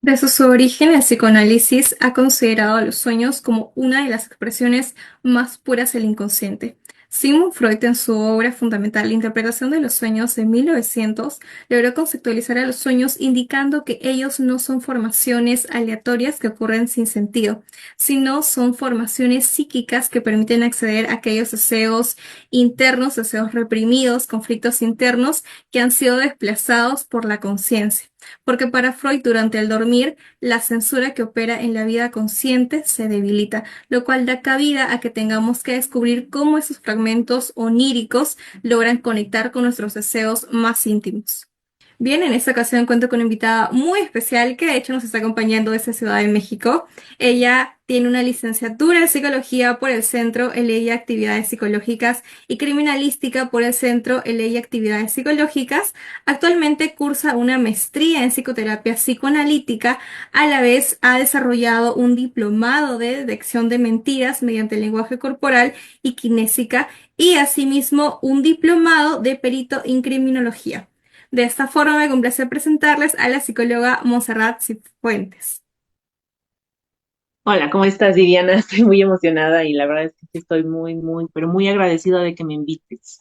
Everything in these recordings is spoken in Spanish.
Desde su origen, el psicoanálisis ha considerado a los sueños como una de las expresiones más puras del inconsciente. Sigmund Freud, en su obra fundamental La interpretación de los sueños de 1900, logró conceptualizar a los sueños indicando que ellos no son formaciones aleatorias que ocurren sin sentido, sino son formaciones psíquicas que permiten acceder a aquellos deseos internos, deseos reprimidos, conflictos internos que han sido desplazados por la conciencia. Porque para Freud, durante el dormir, la censura que opera en la vida consciente se debilita, lo cual da cabida a que tengamos que descubrir cómo esos fragmentos oníricos logran conectar con nuestros deseos más íntimos. Bien, en esta ocasión cuento con una invitada muy especial que de hecho nos está acompañando desde Ciudad de México. Ella tiene una licenciatura en psicología por el Centro en Ley y Actividades Psicológicas y criminalística por el Centro en Ley y Actividades Psicológicas. Actualmente cursa una maestría en psicoterapia psicoanalítica. A la vez ha desarrollado un diplomado de detección de mentiras mediante el lenguaje corporal y kinésica y asimismo un diplomado de perito en criminología. De esta forma me complace presentarles a la psicóloga Montserrat Cifuentes. Hola, ¿cómo estás, Viviana? Estoy muy emocionada y la verdad es que sí estoy muy, pero muy agradecida de que me invites.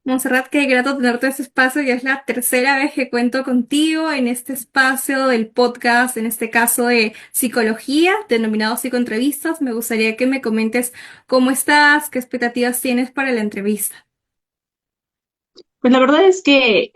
Montserrat, qué grato tenerte en este espacio. Ya es la tercera vez que cuento contigo en este espacio del podcast, en este caso de psicología, denominado psicoentrevistas. Me gustaría que me comentes cómo estás, qué expectativas tienes para la entrevista. Pues la verdad es que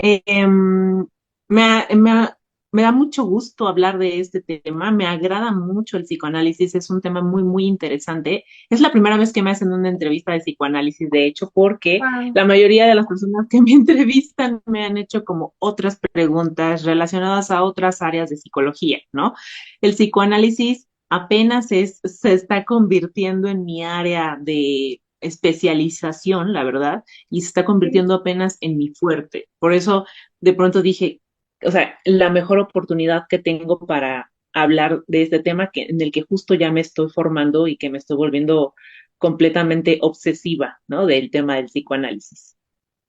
me, ha- me, ha- me da mucho gusto hablar de este tema, me agrada mucho el psicoanálisis, es un tema muy interesante. Es la primera vez que me hacen una entrevista de psicoanálisis, de hecho, porque Wow. la mayoría de las personas que me entrevistan me han hecho como otras preguntas relacionadas a otras áreas de psicología, ¿no? El psicoanálisis apenas se está convirtiendo en mi área de especialización, la verdad, y se está convirtiendo apenas en mi fuerte. Por eso de pronto dije, o sea, la mejor oportunidad que tengo para hablar de este tema en el que justo ya me estoy formando y que me estoy volviendo completamente obsesiva, ¿no? Del tema del psicoanálisis.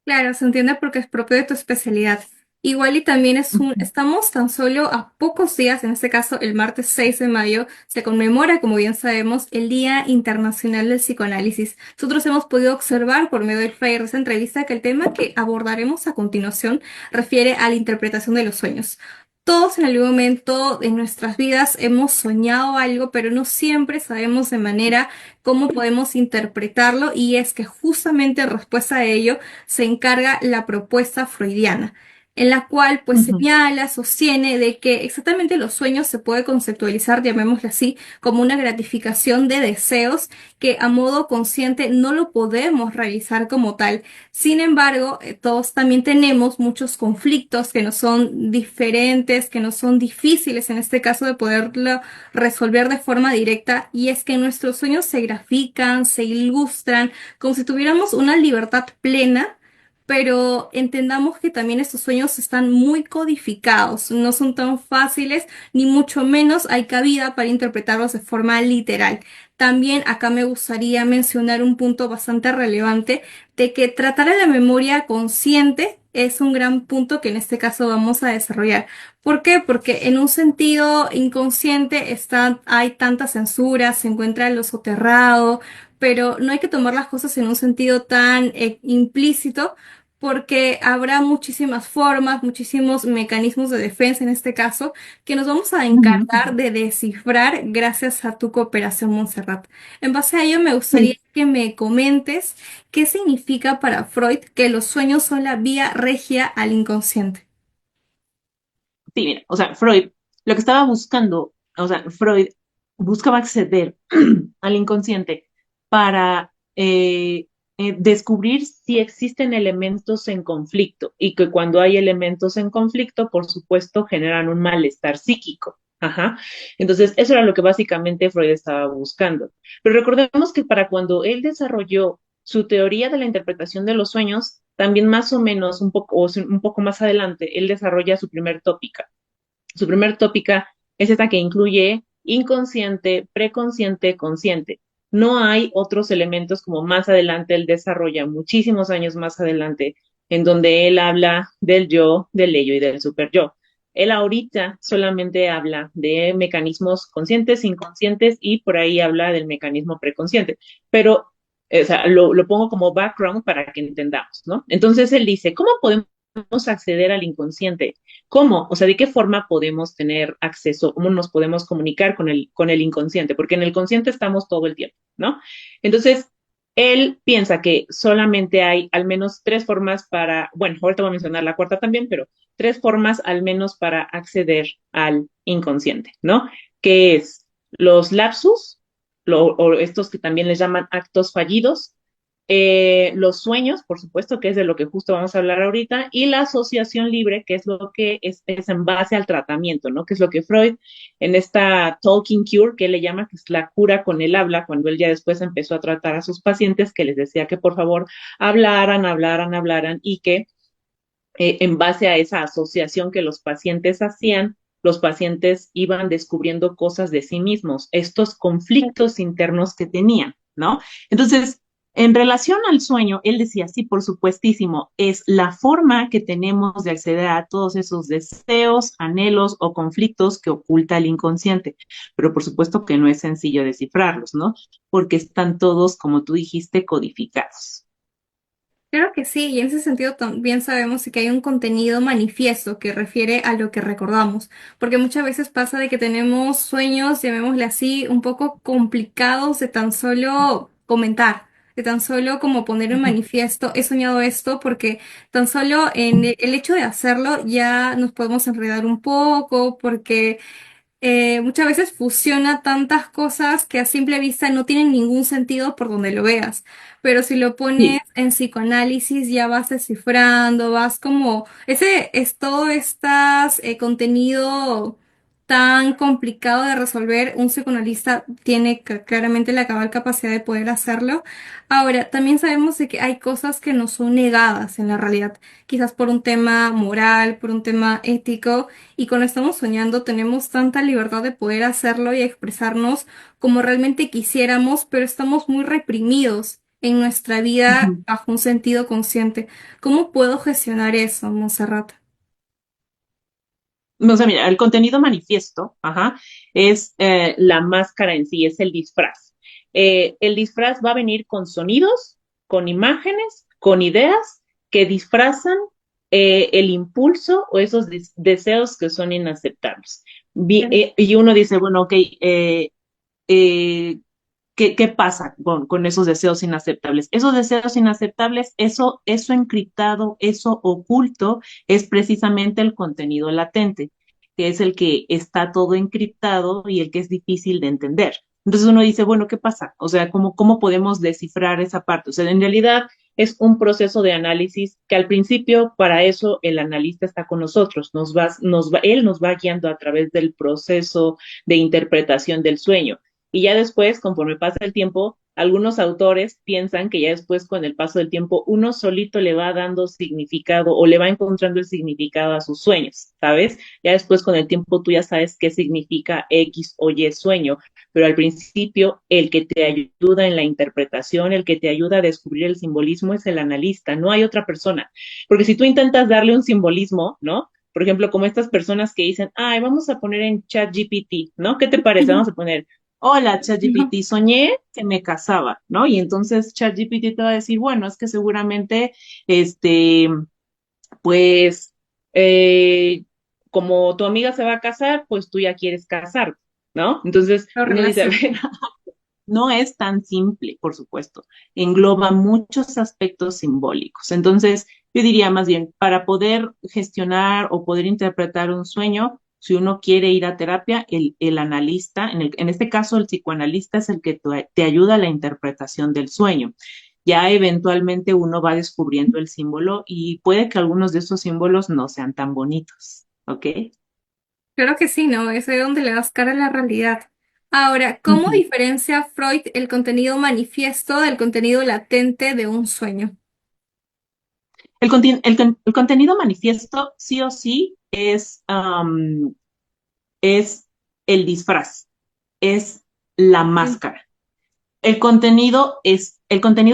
Claro, se entiende porque es propio de tu especialidad. Igual y también estamos tan solo a pocos días, en este caso el martes 6 de mayo, se conmemora, como bien sabemos, el Día Internacional del Psicoanálisis. Nosotros hemos podido observar por medio del flyer de esta entrevista que el tema que abordaremos a continuación refiere a la interpretación de los sueños. Todos en algún momento de nuestras vidas hemos soñado algo, pero no siempre sabemos de manera cómo podemos interpretarlo y es que justamente en respuesta a ello se encarga la propuesta freudiana, en la cual pues Ujú. señala, sostiene de que exactamente los sueños se puede conceptualizar, llamémosle así, como una gratificación de deseos que a modo consciente no lo podemos realizar como tal. Sin embargo, todos también tenemos muchos conflictos que no son diferentes, que no son difíciles en este caso de poderlo resolver de forma directa, y es que nuestros sueños se grafican, se ilustran, como si tuviéramos una libertad plena, pero entendamos que también estos sueños están muy codificados, no son tan fáciles, ni mucho menos hay cabida para interpretarlos de forma literal. También acá me gustaría mencionar un punto bastante relevante de que tratar a la memoria consciente es un gran punto que en este caso vamos a desarrollar. ¿Por qué? Porque en un sentido inconsciente hay tanta censura, se encuentra lo soterrado, pero no hay que tomar las cosas en un sentido tan implícito, porque habrá muchísimas formas, muchísimos mecanismos de defensa en este caso, que nos vamos a Ujú. encargar de descifrar gracias a tu cooperación, Montserrat. En base a ello, me gustaría Sí, que me comentes qué significa para Freud que los sueños son la vía regia al inconsciente. sí, mira, o sea, Freud, lo que estaba buscando, o sea, Freud buscaba acceder al inconsciente para descubrir si existen elementos en conflicto y que cuando hay elementos en conflicto, por supuesto, generan un malestar psíquico. Ajá. Entonces, eso era lo que básicamente Freud estaba buscando. Pero recordemos que para cuando él desarrolló su teoría de la interpretación de los sueños, también más o menos un poco más adelante, él desarrolla su primer tópica. Su primer tópica es esta que incluye inconsciente, preconsciente, consciente. No hay otros elementos como más adelante él desarrolla, muchísimos años más adelante, en donde él habla del yo, del ello y del super yo. Él ahorita solamente habla de mecanismos conscientes, inconscientes y por ahí habla del mecanismo preconsciente, pero o sea, lo pongo como background para que entendamos, ¿no? Entonces él dice, ¿cómo podemos acceder al inconsciente? ¿Cómo? O sea, ¿de qué forma podemos tener acceso? ¿Cómo nos podemos comunicar con el inconsciente? Porque en el consciente estamos todo el tiempo, ¿no? Entonces, él piensa que solamente hay al menos tres formas para, bueno, ahorita voy a mencionar la cuarta también, pero tres formas al menos para acceder al inconsciente, ¿no? Que es los lapsus, o estos que también les llaman actos fallidos, los sueños, por supuesto, que es de lo que justo vamos a hablar ahorita, y la asociación libre, que es lo que es en base al tratamiento, ¿no? Que es lo que Freud en esta talking cure, que él le llama, que es la cura con el habla, cuando él ya después empezó a tratar a sus pacientes, que les decía que por favor hablaran y que en base a esa asociación que los pacientes hacían, los pacientes iban descubriendo cosas de sí mismos, estos conflictos internos que tenían, ¿no? Entonces, en relación al sueño, él decía, sí, por supuestísimo, es la forma que tenemos de acceder a todos esos deseos, anhelos o conflictos que oculta el inconsciente, pero por supuesto que no es sencillo descifrarlos, ¿no? Porque están todos, como tú dijiste, codificados. Claro que sí, y en ese sentido también sabemos que hay un contenido manifiesto que refiere a lo que recordamos, porque muchas veces pasa de que tenemos sueños, llamémosle así, un poco complicados de tan solo comentar, de tan solo como poner en manifiesto, he soñado esto, porque tan solo en el hecho de hacerlo ya nos podemos enredar un poco, porque muchas veces fusiona tantas cosas que a simple vista no tienen ningún sentido por donde lo veas. Pero si lo pones Sí. en psicoanálisis, ya vas descifrando, vas como, ese es todo este contenido tan complicado de resolver. Un psicoanalista tiene claramente la cabal capacidad de poder hacerlo. Ahora, también sabemos de que hay cosas que no son negadas en la realidad, quizás por un tema moral, por un tema ético. Y cuando estamos soñando tenemos tanta libertad de poder hacerlo y expresarnos como realmente quisiéramos, pero estamos muy reprimidos en nuestra vida Ujú. bajo un sentido consciente. ¿Cómo puedo gestionar eso, Monserrat? O sea, mira, el contenido manifiesto, ajá, es la máscara en sí, es el disfraz. El disfraz va a venir con sonidos, con imágenes, con ideas que disfrazan el impulso o esos deseos que son inaceptables. Y uno dice, bueno, ok, eh, ¿qué pasa con esos deseos inaceptables? Esos deseos inaceptables, eso encriptado, eso oculto, es precisamente el contenido latente, que es el que está todo encriptado y el que es difícil de entender. Entonces uno dice, bueno, ¿qué pasa? O sea, ¿cómo podemos descifrar esa parte? O sea, en realidad es un proceso de análisis que al principio, para eso, el analista está con nosotros, él nos va guiando a través del proceso de interpretación del sueño. Y ya después, conforme pasa el tiempo, algunos autores piensan que ya después, con el paso del tiempo, uno solito le va dando significado o le va encontrando el significado a sus sueños, ¿sabes? Ya después, con el tiempo, tú ya sabes qué significa X o Y sueño, pero al principio, el que te ayuda en la interpretación, el que te ayuda a descubrir el simbolismo es el analista, no hay otra persona. Porque si tú intentas darle un simbolismo, ¿no? Por ejemplo, como estas personas que dicen, ay, vamos a poner en ChatGPT, ¿no? ¿Qué te parece? Vamos a poner hola, ChatGPT, soñé que me casaba, ¿no? Y entonces ChatGPT te va a decir, bueno, es que seguramente, este, pues, eh, como tu amiga se va a casar, pues tú ya quieres casar, ¿no? Entonces Lo uno dice, a relaciona. ver, no es tan simple, por supuesto, engloba muchos aspectos simbólicos. Entonces, yo diría más bien, para poder gestionar o poder interpretar un sueño, si uno quiere ir a terapia, el analista, en este caso el psicoanalista es el que te ayuda a la interpretación del sueño. Ya eventualmente uno va descubriendo el símbolo y puede que algunos de esos símbolos no sean tan bonitos, ¿ok? Claro que sí, ¿no? Es ahí donde le das cara a la realidad. Ahora, ¿cómo Ujú. diferencia Freud el contenido manifiesto del contenido latente de un sueño? El contenido manifiesto sí o sí es el disfraz, es la Sí. máscara. El contenido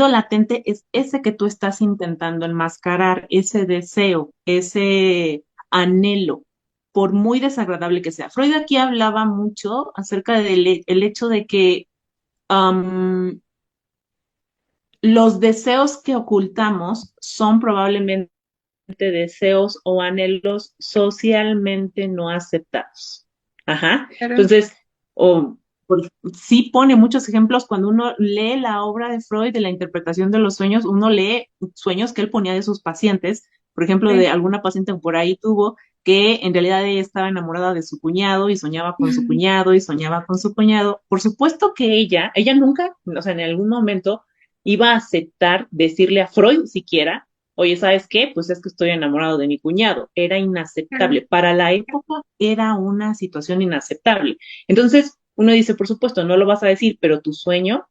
latente es ese que tú estás intentando enmascarar, ese deseo, ese anhelo. por muy desagradable que sea. Freud aquí hablaba mucho acerca del el hecho de que am, los deseos que ocultamos son probablemente deseos o anhelos socialmente no aceptados. Ajá. Claro. Entonces, o sí pone muchos ejemplos cuando uno lee la obra de Freud de la interpretación de los sueños, uno lee sueños que él ponía de sus pacientes, por ejemplo, de Sí. alguna paciente que por ahí tuvo que en realidad ella estaba enamorada de su cuñado y soñaba con su cuñado y soñaba con su cuñado. Por supuesto que ella nunca, o sea, en algún momento iba a aceptar decirle a Freud siquiera, oye, ¿sabes qué? Pues es que estoy enamorado de mi cuñado. Era Claro. inaceptable. Para la época era una situación inaceptable. Entonces, uno dice, por supuesto, no lo vas a decir, pero tu sueño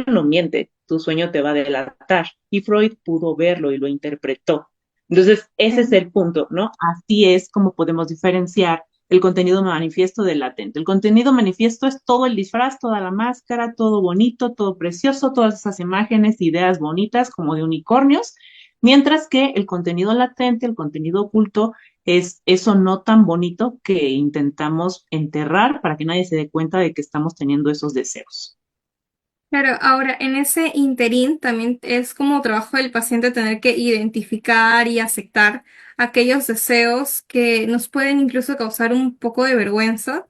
no miente, tu sueño te va a delatar. Y Freud pudo verlo y lo interpretó. Entonces, ese es Sí. el punto, ¿no? Así es como podemos diferenciar el contenido manifiesto del latente. El contenido manifiesto es todo el disfraz, toda la máscara, todo bonito, todo precioso, todas esas imágenes, ideas bonitas como de unicornios, mientras que el contenido latente, el contenido oculto, es eso no tan bonito que intentamos enterrar para que nadie se dé cuenta de que estamos teniendo esos deseos. Claro, ahora en ese interín también es como trabajo del paciente tener que identificar y aceptar aquellos deseos que nos pueden incluso causar un poco de vergüenza,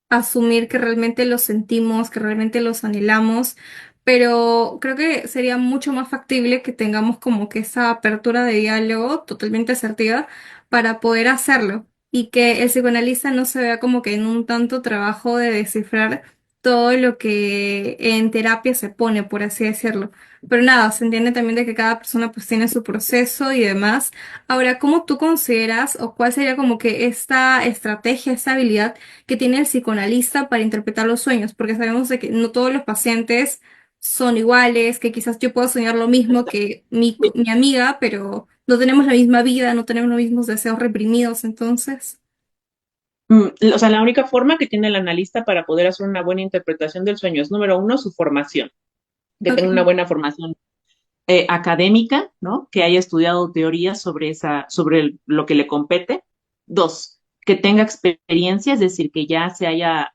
asumir que realmente los sentimos, que realmente los anhelamos, pero creo que sería mucho más factible que tengamos como que esa apertura de diálogo totalmente asertiva para poder hacerlo y que el psicoanalista no se vea como que en un tanto trabajo de descifrar todo lo que en terapia se pone, por así decirlo. Pero nada, se entiende también de que cada persona pues tiene su proceso y demás. Ahora, ¿cómo tú consideras o cuál sería como que esta estrategia, esta habilidad que tiene el psicoanalista para interpretar los sueños? Porque sabemos de que no todos los pacientes son iguales, que quizás yo puedo soñar lo mismo que mi amiga, pero no tenemos la misma vida, no tenemos los mismos deseos reprimidos, entonces. O sea, la única forma que tiene el analista para poder hacer una buena interpretación del sueño es, número uno, su formación, que tenga una Ok. buena formación académica, ¿no? Que haya estudiado teorías sobre lo que le compete. Dos, que tenga experiencia, es decir, que ya se haya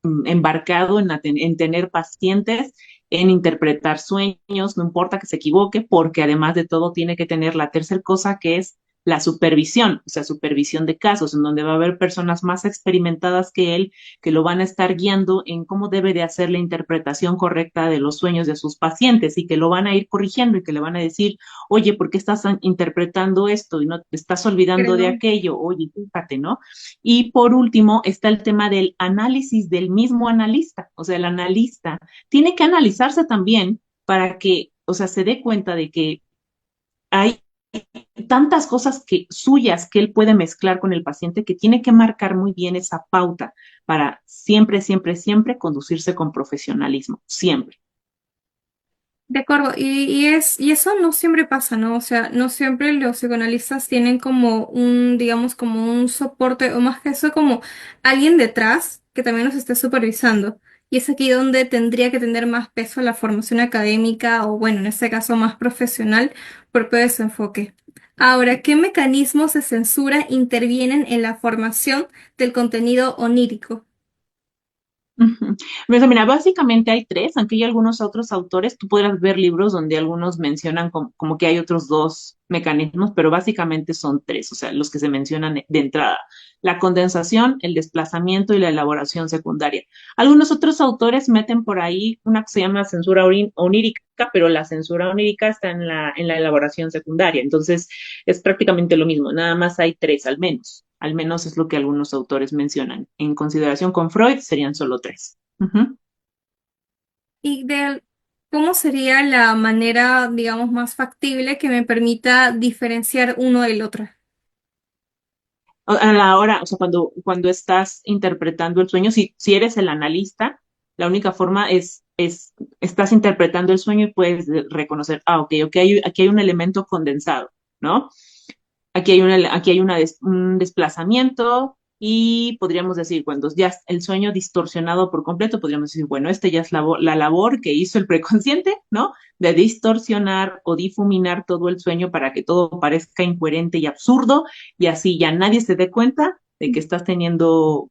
embarcado en tener pacientes, en interpretar sueños, no importa que se equivoque, porque además de todo tiene que tener la tercera cosa que es la supervisión, o sea, supervisión de casos, en donde va a haber personas más experimentadas que él que lo van a estar guiando en cómo debe de hacer la interpretación correcta de los sueños de sus pacientes y que lo van a ir corrigiendo y que le van a decir, oye, ¿por qué estás interpretando esto y no te estás olvidando de Creo. aquello? Oye, fíjate, ¿no? Y por último está el tema del análisis del mismo analista, o sea, el analista tiene que analizarse también para que, o sea, se dé cuenta de que hay tantas cosas que suyas que él puede mezclar con el paciente que tiene que marcar muy bien esa pauta para siempre, siempre, siempre conducirse con profesionalismo, siempre. De acuerdo, y eso no siempre pasa, ¿no? O sea, no siempre los psicoanalistas tienen como un, digamos, como un soporte, o más que eso, como alguien detrás que también los esté supervisando. Y es aquí donde tendría que tener más peso la formación académica, o bueno, en este caso más profesional, por todo ese enfoque. Ahora, ¿qué mecanismos de censura intervienen en la formación del contenido onírico? Ujú. Pues, mira, básicamente hay tres, aunque hay algunos otros autores, tú podrás ver libros donde algunos mencionan como que hay otros dos mecanismos, pero básicamente son tres, o sea, los que se mencionan de entrada, la condensación, el desplazamiento y la elaboración secundaria. Algunos otros autores meten por ahí una que se llama censura onírica, pero la censura onírica está en la elaboración secundaria, entonces es prácticamente lo mismo, nada más hay tres al menos. Al menos es lo que algunos autores mencionan. En consideración con Freud serían solo tres. Ujú. Y de cómo sería la manera, digamos, más factible que me permita diferenciar uno del otro. A la hora, o sea, cuando estás interpretando el sueño, si eres el analista, la única forma estás interpretando el sueño y puedes reconocer, ok, aquí hay un elemento condensado, ¿no? Aquí hay un desplazamiento y podríamos decir, cuando ya el sueño distorsionado por completo, podríamos decir, bueno, este ya es la labor que hizo el preconsciente, ¿no? De distorsionar o difuminar todo el sueño para que todo parezca incoherente y absurdo y así ya nadie se dé cuenta de que estás teniendo